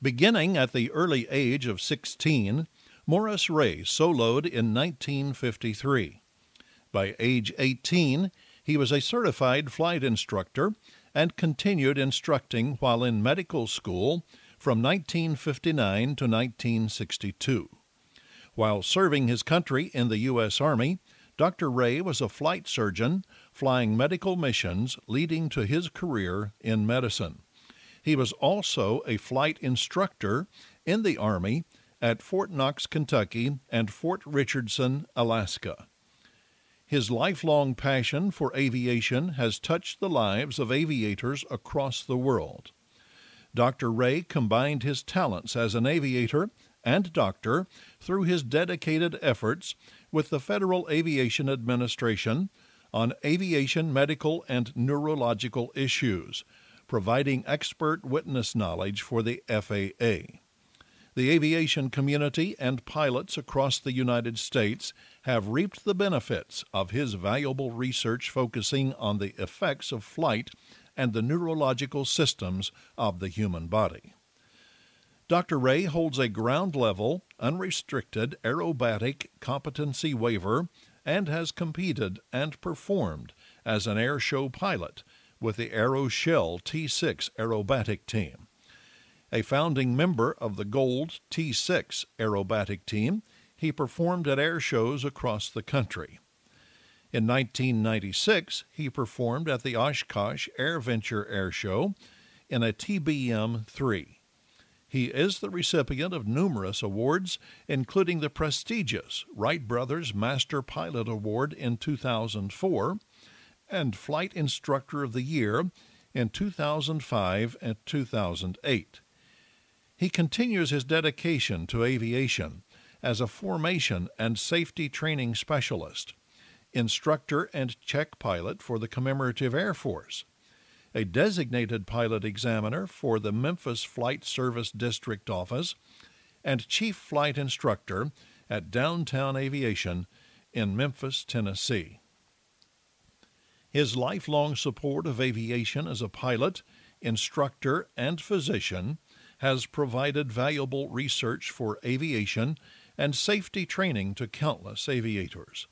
Beginning at the early age of 16, Morris Ray soloed in 1953. By age 18, he was a certified flight instructor and continued instructing while in medical school from 1959 to 1962. While serving his country in the U.S. Army, Dr. Ray was a flight surgeon flying medical missions leading to his career in medicine. He was also a flight instructor in the Army at Fort Knox, Kentucky, and Fort Richardson, Alaska. His lifelong passion for aviation has touched the lives of aviators across the world. Dr. Ray combined his talents as an aviator and doctor through his dedicated efforts with the Federal Aviation Administration on aviation medical and neurological issues, providing expert witness knowledge for the FAA. The aviation community and pilots across the United States have reaped the benefits of his valuable research focusing on the effects of flight and the neurological systems of the human body. Dr. Ray holds a ground-level, unrestricted aerobatic competency waiver and has competed and performed as an air show pilot with the Aero Shell T6 aerobatic team. A founding member of the Gold T6 aerobatic team, he performed at air shows across the country. In 1996, he performed at the Oshkosh AirVenture Air Show in a TBM-3. He is the recipient of numerous awards, including the prestigious Wright Brothers Master Pilot Award in 2004 and Flight Instructor of the Year in 2005 and 2008. He continues his dedication to aviation as a formation and safety training specialist, instructor and check pilot for the Commemorative Air Force, a designated pilot examiner for the Memphis Flight Service District Office, and chief flight instructor at Downtown Aviation in Memphis, Tennessee. His lifelong support of aviation as a pilot, instructor, and physician has provided valuable research for aviation and safety training to countless aviators.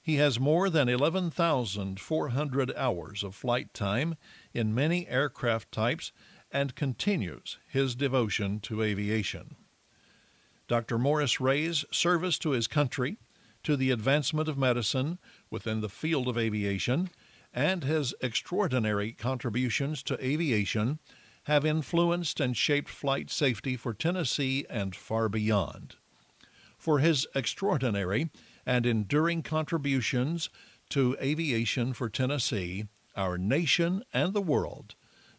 He has more than 11,400 hours of flight time in many aircraft types and continues his devotion to aviation. Dr. Morris Ray's service to his country, to the advancement of medicine within the field of aviation, and his extraordinary contributions to aviation have influenced and shaped flight safety for Tennessee and far beyond. For his extraordinary and enduring contributions to aviation for Tennessee, our nation, and the world,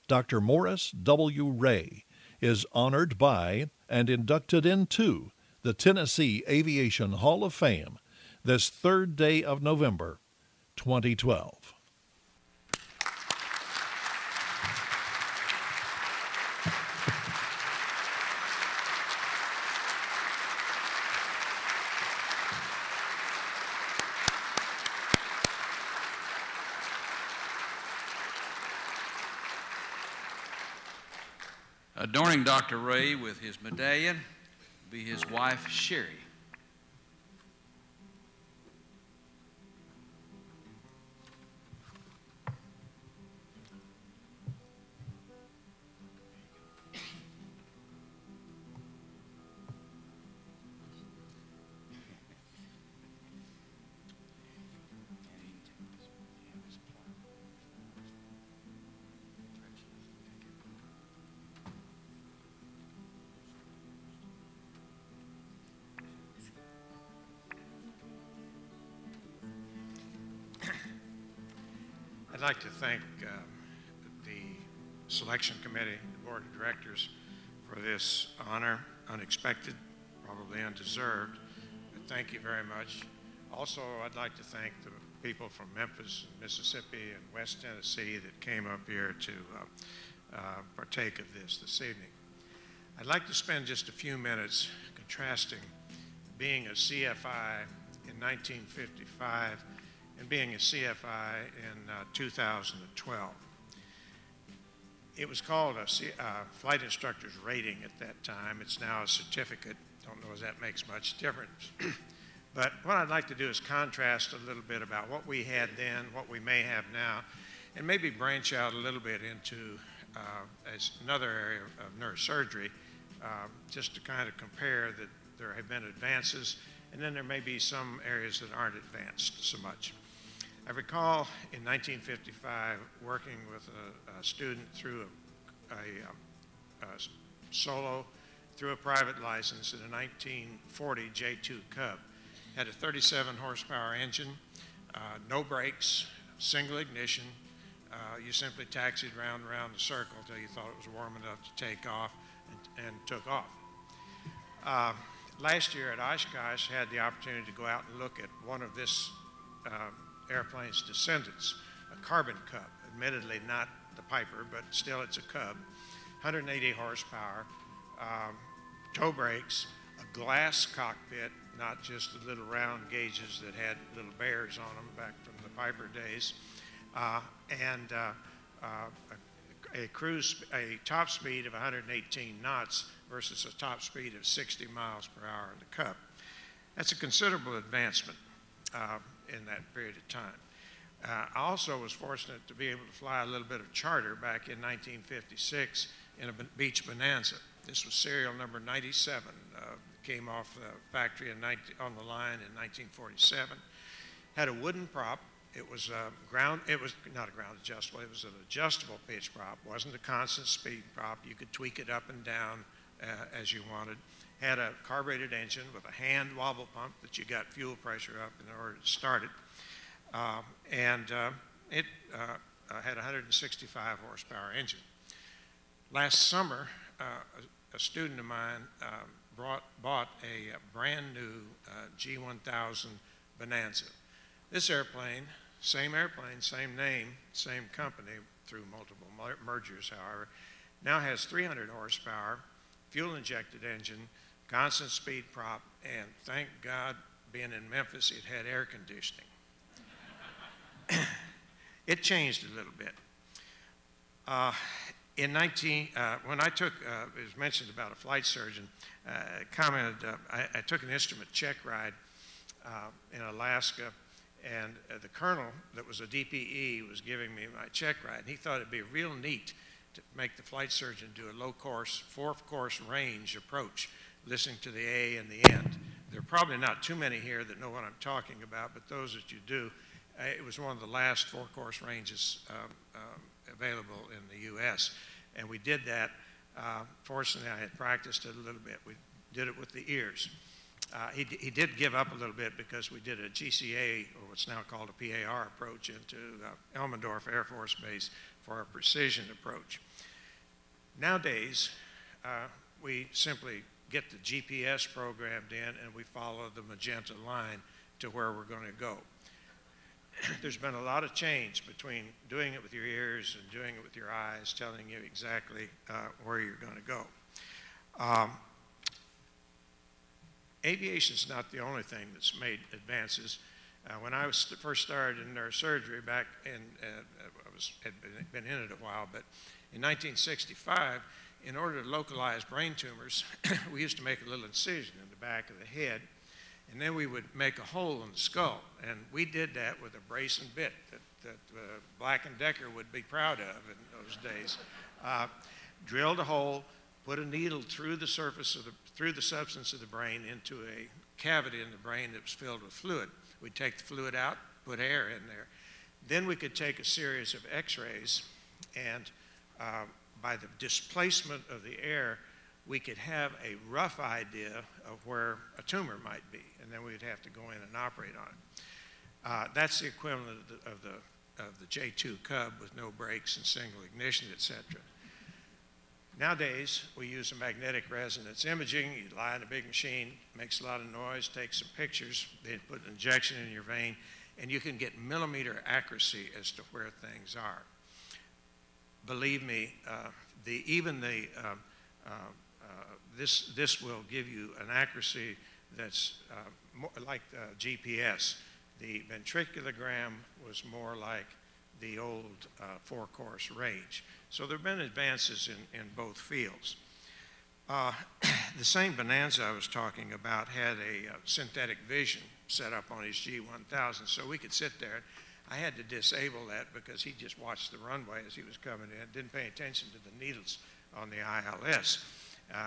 Dr. Morris W. Ray is honored by and inducted into the Tennessee Aviation Hall of Fame this 3rd day of November, 2012. Adorning Dr. Ray with his medallion will be his wife, Sherry. I'd like to thank the selection committee, the board of directors, for this honor, unexpected, probably undeserved. But thank you very much. Also, I'd like to thank the people from Memphis, Mississippi, and West Tennessee that came up here to partake of this evening. I'd like to spend just a few minutes contrasting being a CFI in 1955 and being a CFI in 2012. It was called a flight instructor's rating at that time. It's now a certificate. Don't know if that makes much difference. But what I'd like to do is contrast a little bit about what we had then, what we may have now, and maybe branch out a little bit into as another area of neurosurgery, just to kind of compare that there have been advances, and then there may be some areas that aren't advanced so much. I recall in 1955 working with a student through a solo through a private license in a 1940 J2 Cub. Had a 37 horsepower engine, no brakes, single ignition. You simply taxied round and round the circle until you thought it was warm enough to take off, and took off. Last year at Oshkosh, had the opportunity to go out and look at one of this airplane's descendants, a Carbon Cub. Admittedly not the Piper, but still it's a Cub. 180 horsepower, tow brakes, a glass cockpit, not just the little round gauges that had little bears on them back from the Piper days, and a top speed of 118 knots versus a top speed of 60 miles per hour in the Cub. That's a considerable advancement in that period of time. I also was fortunate to be able to fly a little bit of charter back in 1956 in a beach Bonanza. This was serial number 97. Came off the factory on the line in 1947. Had a wooden prop. It was it was not a ground adjustable. It was an adjustable pitch prop. Wasn't a constant speed prop. You could tweak it up and down as you wanted. Had a carbureted engine with a hand wobble pump that you got fuel pressure up in order to start it. It had a 165 horsepower engine. Last summer, a student of mine bought a brand new G1000 Bonanza. This airplane, same name, same company through multiple mergers, however, now has 300 horsepower, fuel-injected engine, constant speed prop, and thank God, being in Memphis, it had air conditioning. It changed a little bit. When I took, it was mentioned about a flight surgeon, commented, I took an instrument check ride in Alaska, and the colonel that was a DPE was giving me my check ride, and he thought it'd be real neat to make the flight surgeon do a low-course, fourth-course range approach, listening to the A and the end. There are probably not too many here that know what I'm talking about, but those that you do, it was one of the last four-course ranges available in the U.S., and we did that. Fortunately, I had practiced it a little bit. We did it with the ears. He did give up a little bit because we did a GCA, or what's now called a PAR approach, into Elmendorf Air Force Base for a precision approach. Nowadays, we simply get the GPS programmed in and we follow the magenta line to where we're going to go. There's been a lot of change between doing it with your ears and doing it with your eyes, telling you exactly where you're going to go. Aviation is not the only thing that's made advances. When I first started in neurosurgery back in, had been in it a while, but in 1965, in order to localize brain tumors, we used to make a little incision in the back of the head, and then we would make a hole in the skull. And we did that with a brace and bit that Black & Decker would be proud of in those days. Drilled a hole, put a needle through the surface of through the substance of the brain into a cavity in the brain that was filled with fluid. We'd take the fluid out, put air in there. Then we could take a series of x-rays, and by the displacement of the air, we could have a rough idea of where a tumor might be, and then we'd have to go in and operate on it. That's the equivalent of the J2 Cub with no brakes and single ignition, etc. Nowadays, we use a magnetic resonance imaging. You lie in a big machine, makes a lot of noise, takes some pictures, they put an injection in your vein, and you can get millimeter accuracy as to where things are. Believe me, this will give you an accuracy that's more like GPS. The ventriculogram was more like the old four-course range. So there have been advances in both fields. The same Bonanza I was talking about had a synthetic vision set up on his G1000, so we could sit there. I had to disable that because he just watched the runway as he was coming in, didn't pay attention to the needles on the ILS,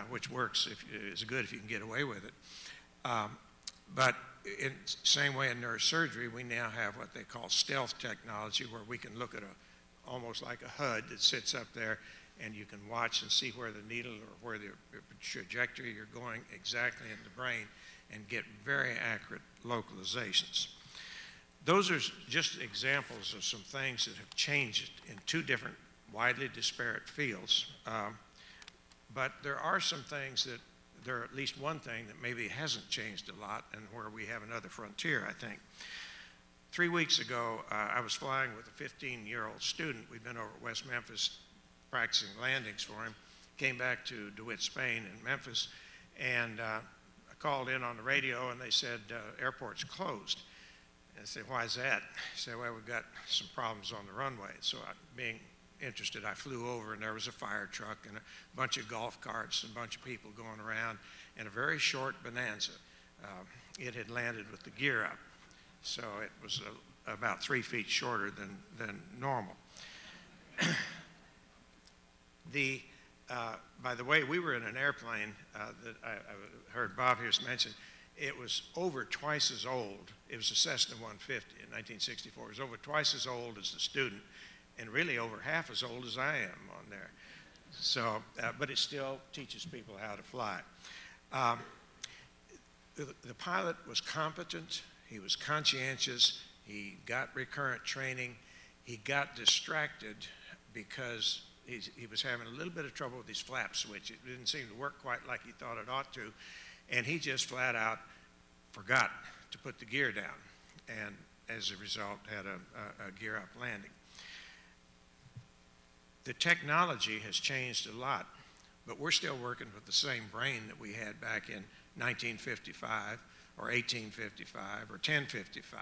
which works is good if you can get away with it. But in the same way in neurosurgery, we now have what they call stealth technology, where we can look at almost like a HUD that sits up there, and you can watch and see where the needle or where the trajectory you're going exactly in the brain and get very accurate localizations. Those are just examples of some things that have changed in two different widely disparate fields. But there are some things that, there are at least one thing that maybe hasn't changed a lot and where we have another frontier, I think. 3 weeks ago, I was flying with a 15-year-old student. We'd been over at West Memphis practicing landings for him, came back to DeWitt, Spain in Memphis, and I called in on the radio and they said, airport's closed. And I said, why is that? He said, well, we've got some problems on the runway. So being interested, I flew over and there was a fire truck and a bunch of golf carts and a bunch of people going around and a very short Bonanza. It had landed with the gear up. So it was about 3 feet shorter than normal. By the way, we were in an airplane that I heard Bob here mention. It was over twice as old. It was a Cessna 150 in 1964. It was over twice as old as the student, and really over half as old as I am on there. So, but it still teaches people how to fly. The pilot was competent. He was conscientious. He got recurrent training. He got distracted because he was having a little bit of trouble with his flap switch. It didn't seem to work quite like he thought it ought to. And he just flat out forgot to put the gear down. And as a result, had a gear up landing. The technology has changed a lot, but we're still working with the same brain that we had back in 1955 or 1855 or 1055.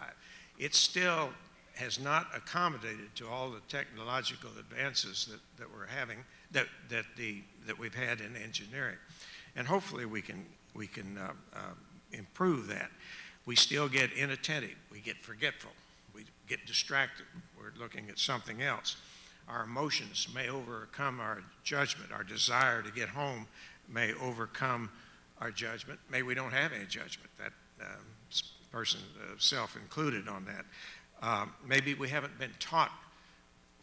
It still has not accommodated to all the technological advances that we're having, that we've had in engineering. And hopefully we can improve that. We still get inattentive, we get forgetful, we get distracted, we're looking at something else. Our emotions may overcome our judgment. Our desire to get home may overcome our judgment. Maybe we don't have any judgment, that person, self-included on that. Maybe we haven't been taught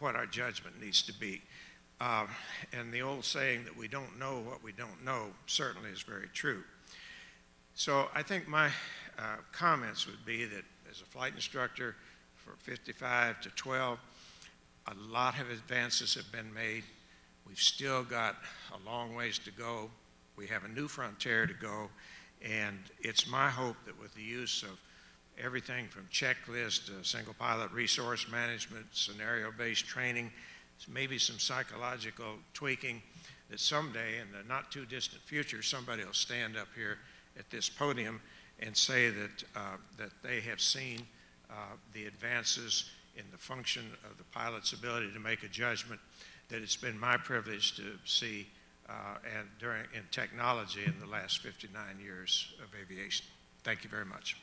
what our judgment needs to be. And the old saying that we don't know what we don't know certainly is very true. So I think my comments would be that as a flight instructor for 55 to 12, a lot of advances have been made. We've still got a long ways to go. We have a new frontier to go, and it's my hope that with the use of everything from checklist to single pilot resource management, scenario-based training, maybe some psychological tweaking, that someday in the not too distant future, somebody will stand up here at this podium and say that, that they have seen the advances in the function of the pilot's ability to make a judgment that it's been my privilege to see in technology in the last 59 years of aviation. Thank you very much.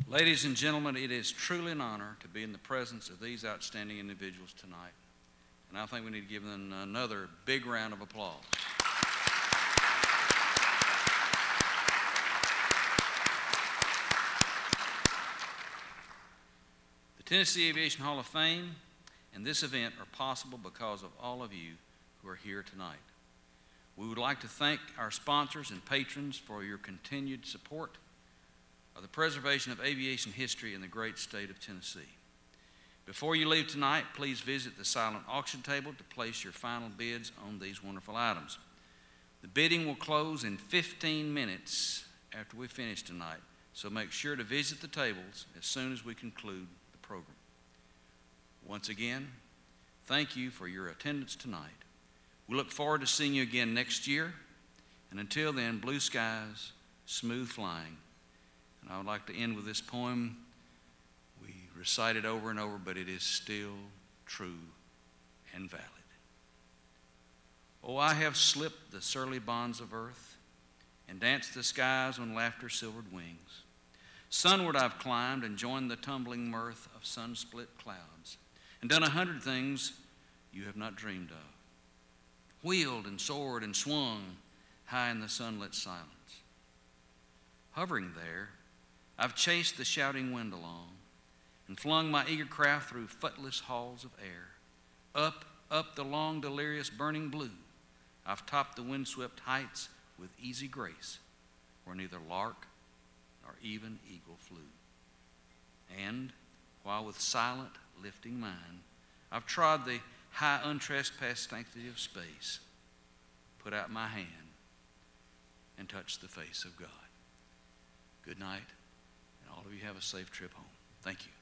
Ladies and gentlemen, it is truly an honor to be in the presence of these outstanding individuals tonight. And I think we need to give them another big round of applause. The Tennessee Aviation Hall of Fame and this event are possible because of all of you who are here tonight. We would like to thank our sponsors and patrons for your continued support of the preservation of aviation history in the great state of Tennessee. Before you leave tonight, please visit the silent auction table to place your final bids on these wonderful items. The bidding will close in 15 minutes after we finish tonight, so make sure to visit the tables as soon as we conclude the program. Once again, thank you for your attendance tonight. We look forward to seeing you again next year. And until then, blue skies, smooth flying. And I would like to end with this poem. We recite it over and over, but it is still true and valid. Oh, I have slipped the surly bonds of earth and danced the skies on laughter's silvered wings. Sunward I've climbed and joined the tumbling mirth of sun-split clouds, and done 100 things you have not dreamed of. Wheeled and soared and swung high in the sunlit silence. Hovering there, I've chased the shouting wind along and flung my eager craft through footless halls of air. Up, up the long, delirious, burning blue, I've topped the windswept heights with easy grace, where neither lark nor even eagle flew. And while with silent, lifting mind, I've trod the high, untrespassed sanctity of space, put out my hand, and touched the face of God. Good night, and all of you have a safe trip home. Thank you.